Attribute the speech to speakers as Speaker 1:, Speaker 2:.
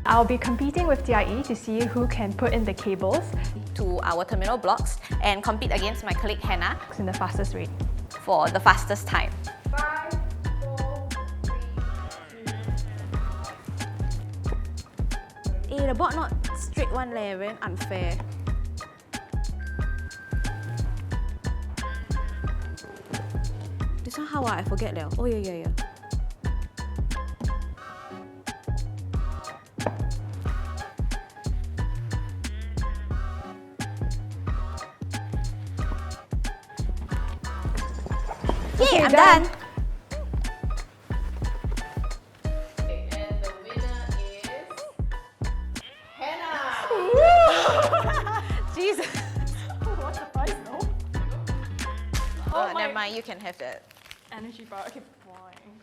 Speaker 1: I'll be competing with DIE to see who can put in the cables
Speaker 2: to our terminal blocks and compete against my colleague Hannah
Speaker 1: in the fastest rate.
Speaker 2: for the fastest time.
Speaker 3: 5, 4, 3, 2.
Speaker 2: The board not straight one leh, very unfair. This one how I forget liao. Oh yeah.
Speaker 1: Okay,
Speaker 2: I'm done.
Speaker 3: And the winner is Hannah.
Speaker 2: Jesus.
Speaker 1: What's the prize though?
Speaker 2: Oh, never mind. You can have that.
Speaker 1: Energy bar. Okay, boring.